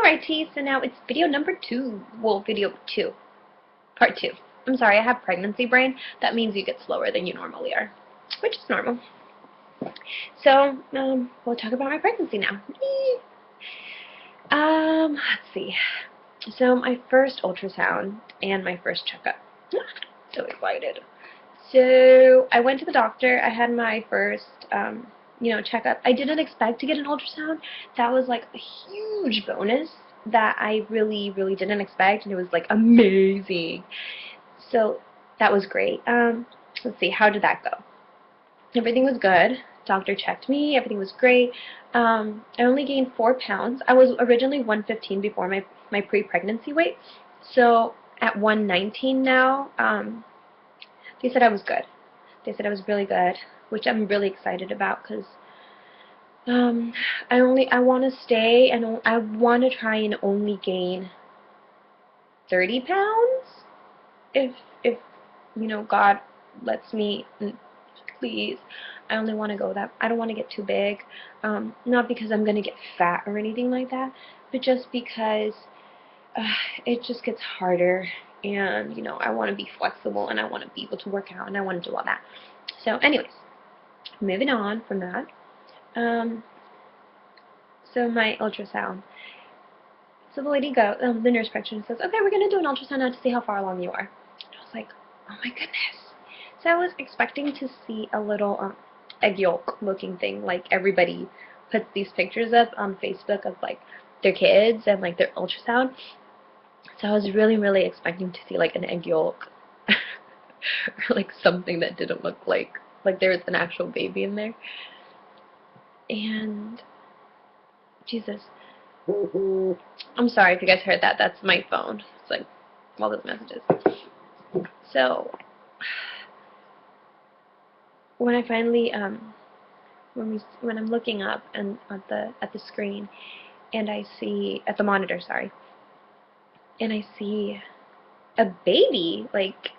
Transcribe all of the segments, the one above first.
Alrighty, so now it's video number 2. Well, video 2. Part 2. I'm sorry, I have pregnancy brain. That means you get slower than you normally are, which is normal. So, we'll talk about my pregnancy now. Let's see. So, my first ultrasound and my first checkup. So excited. So, I went to the doctor. I had my first, checkup. I didn't expect to get an ultrasound. That was like a huge bonus that I really, really didn't expect, and it was like amazing. So that was great. Let's see, how did that go? Everything was good. Doctor checked me. Everything was great. I only gained 4 pounds. I was originally 115 before my pre-pregnancy weight. So at 119 now, they said I was good. They said I was really good, which I'm really excited about because I want to stay and I want to try and only gain 30 pounds if God lets me, please. I only want to go that. I don't want to get too big. Not because I'm gonna get fat or anything like that, but just because it just gets harder, and I want to be flexible and I want to be able to work out and I want to do all that. So, anyways, moving on from that. So my ultrasound. So the lady the nurse practitioner says, okay, we're going to do an ultrasound now to see how far along you are. And I was like, oh my goodness. So I was expecting to see a little egg yolk looking thing, like everybody puts these pictures up on Facebook of like their kids and like their ultrasound. So I was really, really expecting to see like an egg yolk or like something that didn't look like there was an actual baby in there. And Jesus. I'm sorry if you guys heard that. That's my phone. It's like all those messages. So when I finally when I'm looking up and at the screen and I see at the monitor, sorry, and I see a baby, like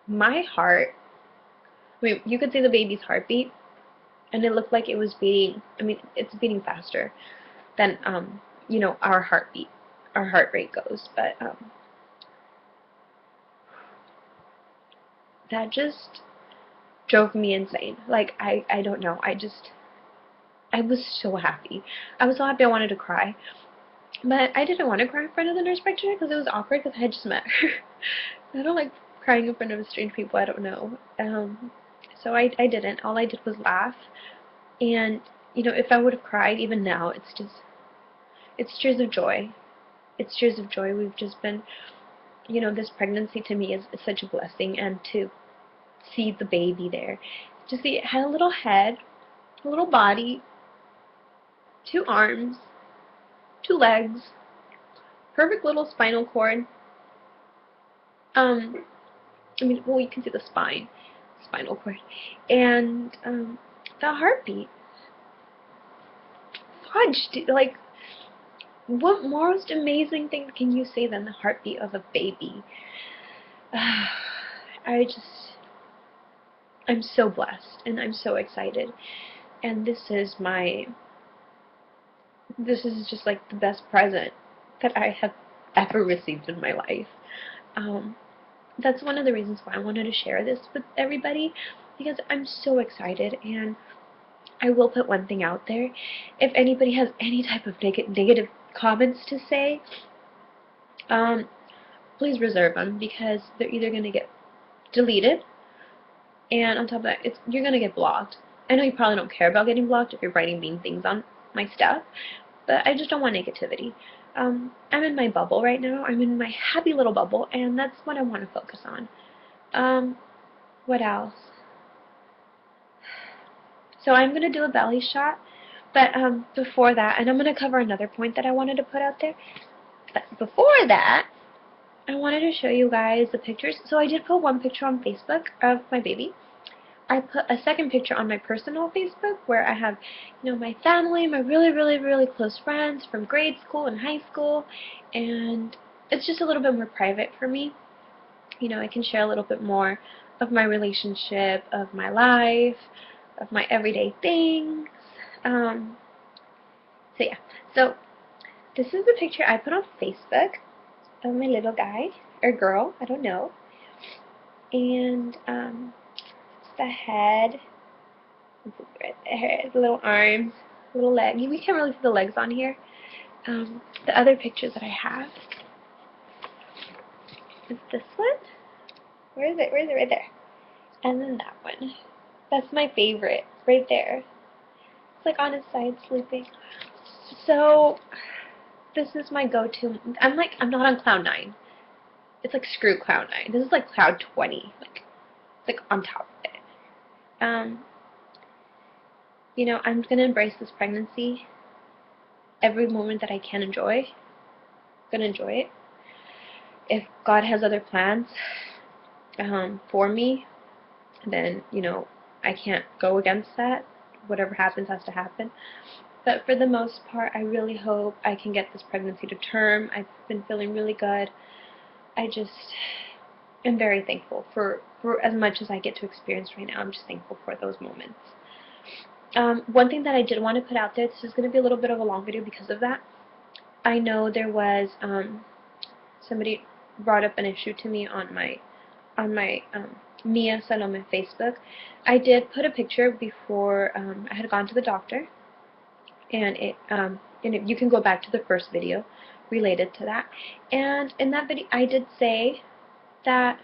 my heart. I mean, you could see the baby's heartbeat, and it looked like it was beating. I mean, it's beating faster than our heartbeat, our heart rate goes, but that just drove me insane. Like, I don't know. I was so happy. I was so happy I wanted to cry. But I didn't want to cry in front of the nurse practitioner because it was awkward because I had just met her. I don't like crying in front of strange people I don't know. So I didn't. All I did was laugh. And, if I would have cried even now, it's tears of joy. It's tears of joy. We've just been, this pregnancy to me is such a blessing. And to see the baby there. To see it had a little head, a little body, 2 arms, 2 legs, perfect little spinal cord. Well, you can see the spinal cord, and the heartbeat. Fudge, like, what most amazing thing can you say than the heartbeat of a baby? I'm so blessed, and I'm so excited, and this is just like the best present that I have ever received in my life. That's one of the reasons why I wanted to share this with everybody, because I'm so excited, and I will put one thing out there. If anybody has any type of negative comments to say, please reserve them, because they're either going to get deleted, and on top of that, you're going to get blocked. I know you probably don't care about getting blocked if you're writing mean things on my stuff, but I just don't want negativity. I'm in my bubble right now. I'm in my happy little bubble, and that's what I want to focus on. What else? So I'm going to do a belly shot, but before that, and I'm going to cover another point that I wanted to put out there, but before that, I wanted to show you guys the pictures. So I did put one picture on Facebook of my baby. I put a second picture on my personal Facebook where I have, my family, my really, really, really close friends from grade school and high school, and it's just a little bit more private for me. I can share a little bit more of my relationship, of my life, of my everyday things, Um, so yeah. So this is the picture I put on Facebook of my little guy or girl, I don't know. And it's the head, right there, the little arms, little leg. We can't really see the legs on here. The other picture that I have is this one. Where is it? Where is it? Right there. And then that one. That's my favorite, right there. It's like on his side sleeping. So this is my go-to. I'm not on cloud 9. It's like screw cloud 9. This is like cloud 20. Like on top of it. Um, I'm gonna embrace this pregnancy. Every moment that I can enjoy, I'm gonna enjoy it. If God has other plans for me, then I can't go against that. Whatever happens has to happen. But for the most part, I really hope I can get this pregnancy to term. I've been feeling really good. I just am very thankful for as much as I get to experience right now. I'm just thankful for those moments. One thing that I did want to put out there, this is going to be a little bit of a long video because of that. I know there was somebody brought up an issue to me on my Mia said on my Facebook. I did put a picture before I had gone to the doctor, and you can go back to the first video related to that. And in that video, I did say that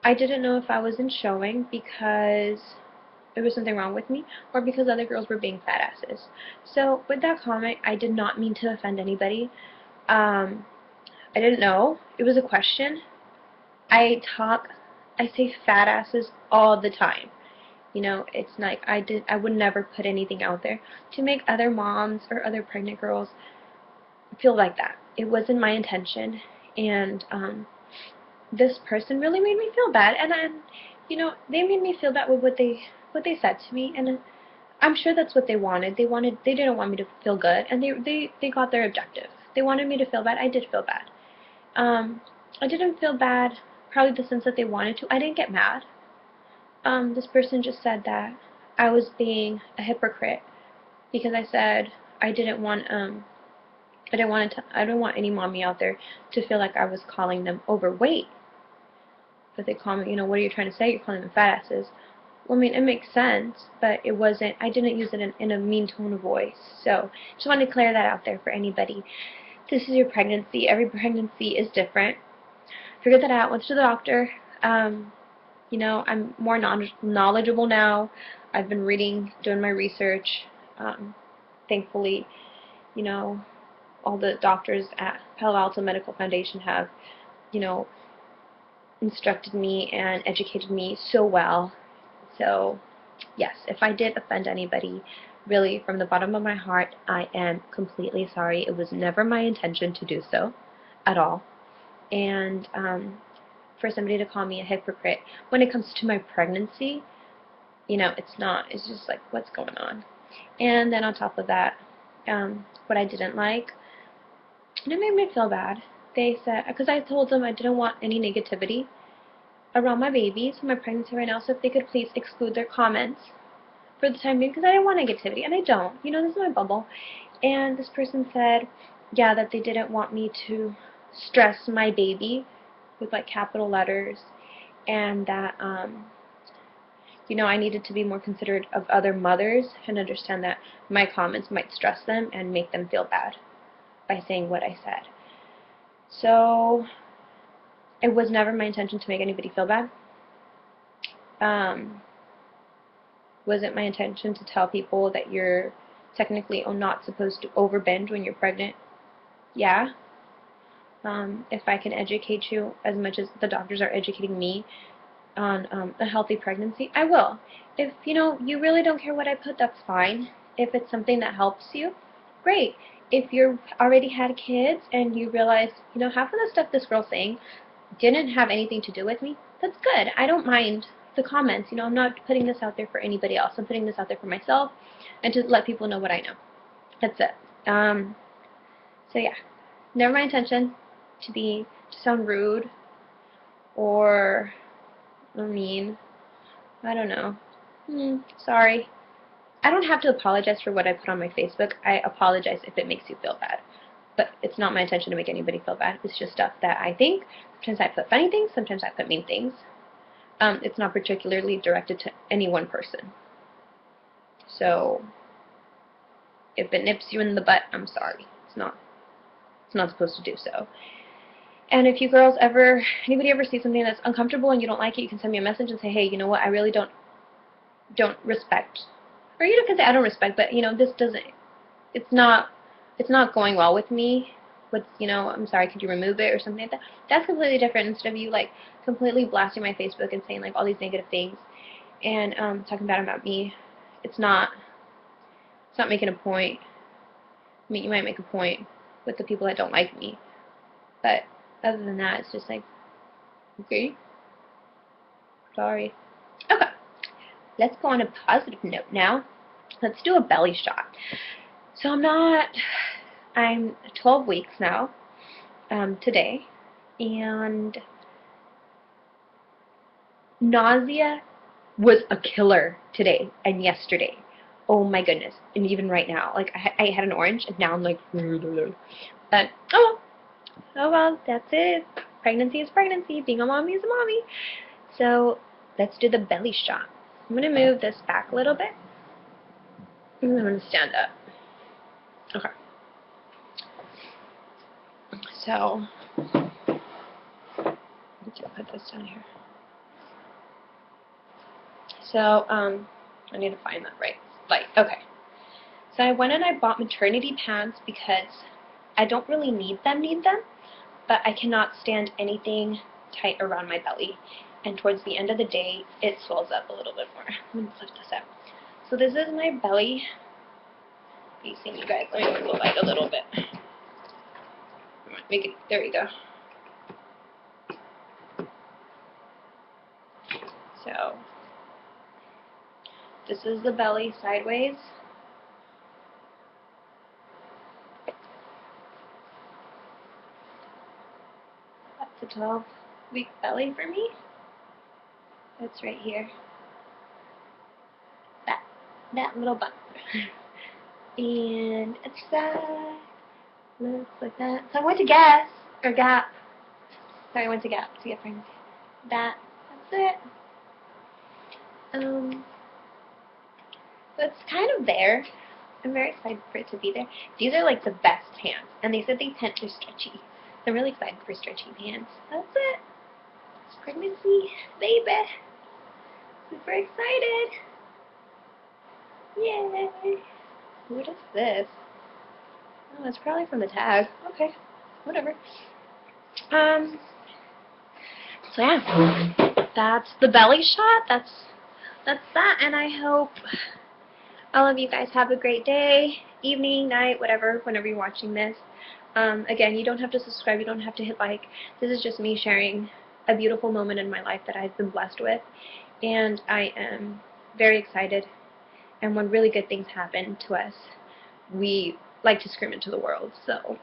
I didn't know if I wasn't showing because there was something wrong with me or because other girls were being fat asses. So with that comment, I did not mean to offend anybody. I didn't know. It was a question. I say fat asses all the time. It's like I would never put anything out there to make other moms or other pregnant girls feel like that. It wasn't my intention, and this person really made me feel bad, and they made me feel bad with what they said to me, and I'm sure that's what they wanted. They didn't want me to feel good, and they got their objective. They wanted me to feel bad. I did feel bad. I didn't feel bad, probably the sense that they wanted to. I didn't get mad. This person just said that I was being a hypocrite because I said I didn't want I don't want any mommy out there to feel like I was calling them overweight. But they call me, what are you trying to say? You're calling them fat asses. Well, I mean, it makes sense, but it wasn't, I didn't use it in a mean tone of voice. So, just wanted to clear that out there for anybody. This is your pregnancy. Every pregnancy is different. Figure that out. Went to the doctor. I'm more knowledgeable now. I've been reading, doing my research. Thankfully, all the doctors at Palo Alto Medical Foundation have, you know, instructed me and educated me so well. So, yes, if I did offend anybody, really, from the bottom of my heart, I am completely sorry. It was never my intention to do so at all. And for somebody to call me a hypocrite when it comes to my pregnancy, it's not. It's just like, what's going on? And then on top of that, what I didn't like, and it made me feel bad. They said, because I told them I didn't want any negativity around my baby, so my pregnancy right now, so if they could please exclude their comments for the time being, because I didn't want negativity, and I don't. This is my bubble. And this person said, yeah, that they didn't want me to stress my baby with like capital letters, and that I needed to be more considerate of other mothers and understand that my comments might stress them and make them feel bad by saying what I said. So it was never my intention to make anybody feel bad. Was it my intention to tell people that you're technically not supposed to over binge when you're pregnant? Yeah. If I can educate you as much as the doctors are educating me on a healthy pregnancy, I will. If you really don't care what I put, that's fine. If it's something that helps you, great. If you've already had kids and you realize, half of the stuff this girl's saying didn't have anything to do with me, that's good. I don't mind the comments. I'm not putting this out there for anybody else. I'm putting this out there for myself and to let people know what I know. That's it. So yeah, never my intention to sound rude or mean. I don't know. Sorry. I don't have to apologize for what I put on my Facebook. I apologize if it makes you feel bad. But it's not my intention to make anybody feel bad. It's just stuff that I think. Sometimes I put funny things, sometimes I put mean things. It's not particularly directed to any one person. So if it nips you in the butt, I'm sorry. It's not supposed to do so. And if you girls anybody ever sees something that's uncomfortable and you don't like it, you can send me a message and say, hey, you know what, I really don't respect, or you can say I don't respect, but this doesn't, it's not going well with me. I'm sorry, could you remove it or something like that? That's completely different. Instead of you like completely blasting my Facebook and saying like all these negative things and talking bad about me, it's not making a point. I mean, you might make a point with the people that don't like me, but other than that, it's just like, okay, sorry. Okay, let's go on a positive note now. Let's do a belly shot. So I'm 12 weeks now, today, and nausea was a killer today and yesterday. Oh my goodness, and even right now, like I had an orange, and now I'm like, but oh well, that's it. Pregnancy is pregnancy. Being a mommy is a mommy. So let's do the belly shot. I'm gonna move this back a little bit. And I'm gonna stand up. Okay. So let's put this down here. So I need to find that right light. Okay. So I went and I bought maternity pants because I don't really need them, but I cannot stand anything tight around my belly. And towards the end of the day, it swells up a little bit more. Let me flip this up. So this is my belly. Facing you guys. Let me move the light a little bit. Make it. There we go. So this is the belly sideways. That's a 12-week belly for me. That's right here. That little bump. And it's that. Looks like that. So I went to Gap. Sorry, I went to Gap to get pregnant. That's it. So it's kind of there. I'm very excited for it to be there. These are like the best pants, and they said they're stretchy. So I'm really excited for stretchy pants. That's it. It's pregnancy, baby. Super excited. Yay. What is this? Oh, it's probably from the tag. Okay, whatever. So yeah, that's the belly shot. That's that, and I hope all of you guys have a great day, evening, night, whatever, whenever you're watching this. Again, you don't have to subscribe, you don't have to hit like. This is just me sharing a beautiful moment in my life that I've been blessed with, and I am very excited. And when really good things happen to us, we like to scream into the world. So,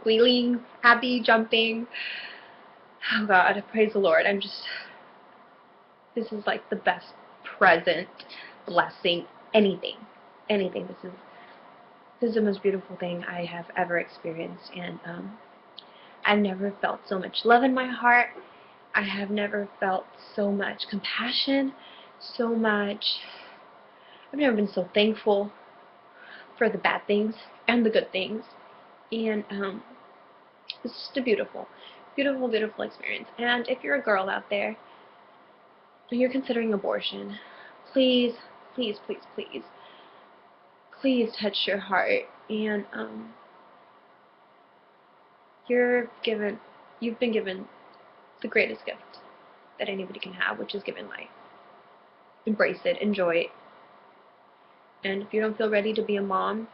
squealing, happy, jumping. Oh God, praise the Lord. This is like the best present, blessing, anything. This is the most beautiful thing I have ever experienced, and I've never felt so much love in my heart. I have never felt so much compassion, I've never been so thankful for the bad things and the good things, and it's just a beautiful, beautiful, beautiful experience. And if you're a girl out there and you're considering abortion, please, please, please, please, please touch your heart, and you've been given the greatest gift that anybody can have, which is given life. Embrace it, enjoy it, and if you don't feel ready to be a mom,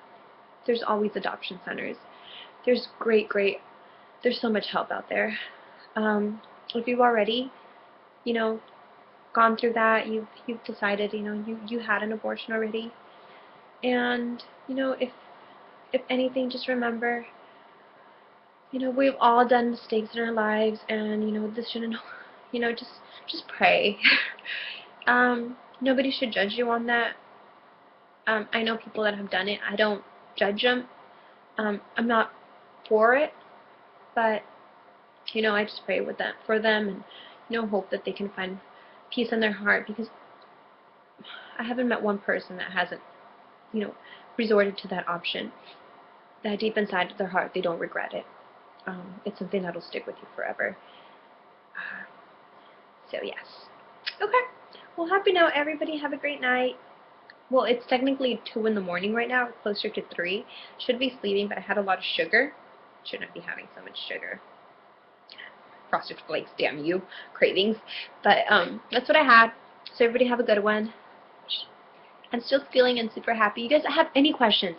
there's always adoption centers. There's there's so much help out there. If you've already, gone through that, you've decided, you had an abortion already, and if anything, just remember, we've all done mistakes in our lives, and this shouldn't, just pray. Nobody should judge you on that. I know people that have done it. I don't judge them. I'm not for it, but I just pray with that for them, and hope that they can find peace in their heart, because I haven't met one person that hasn't resorted to that option. That deep inside their heart, they don't regret it. It's something that'll stick with you forever. So yes. Okay. Well, happy now, everybody. Have a great night. Well, it's technically 2 in the morning right now, closer to 3. Should be sleeping, but I had a lot of sugar. Shouldn't be having so much sugar. Frosted Flakes, damn you, cravings. But that's what I had. So everybody have a good one. I'm still feeling and super happy. You guys have any questions,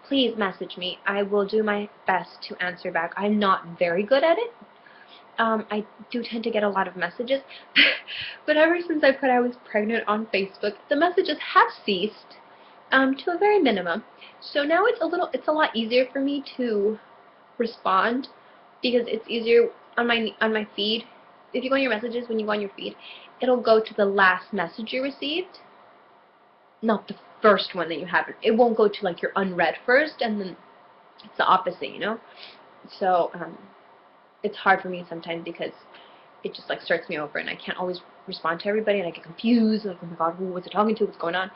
please message me. I will do my best to answer back. I'm not very good at it. I do tend to get a lot of messages, but ever since I put I was pregnant on Facebook, the messages have ceased to a very minimum. So now it's a lot easier for me to respond, because it's easier on my feed. If you go on your messages, when you go on your feed, it'll go to the last message you received, not the first one that you have. It won't go to like your unread first, and then it's the opposite, So it's hard for me sometimes, because it just like starts me over, and I can't always respond to everybody, and I get confused, like, oh my god, who was it talking to, what's going on?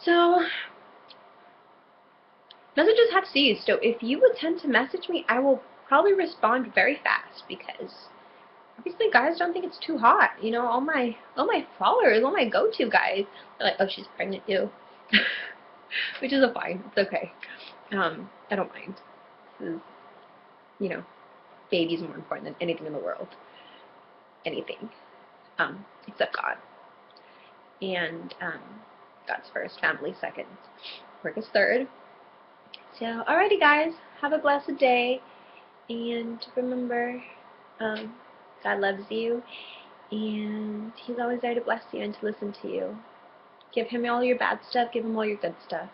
So messages have ceased. So if you would tend to message me, I will probably respond very fast, because obviously guys don't think it's too hot. All my followers, all my go-to guys, they're like, oh, she's pregnant too. Which is fine. It's okay. I don't mind. This is, baby's more important than anything in the world. Anything. Except God. And God's first, family second, work is third. So, alrighty guys, have a blessed day, and remember, God loves you, and He's always there to bless you and to listen to you. Give Him all your bad stuff, give Him all your good stuff.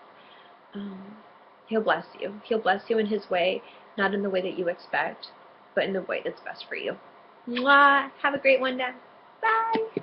He'll bless you. He'll bless you in His way, not in the way that you expect, but in the way that's best for you. Mwah! Have a great one, Dad. Bye!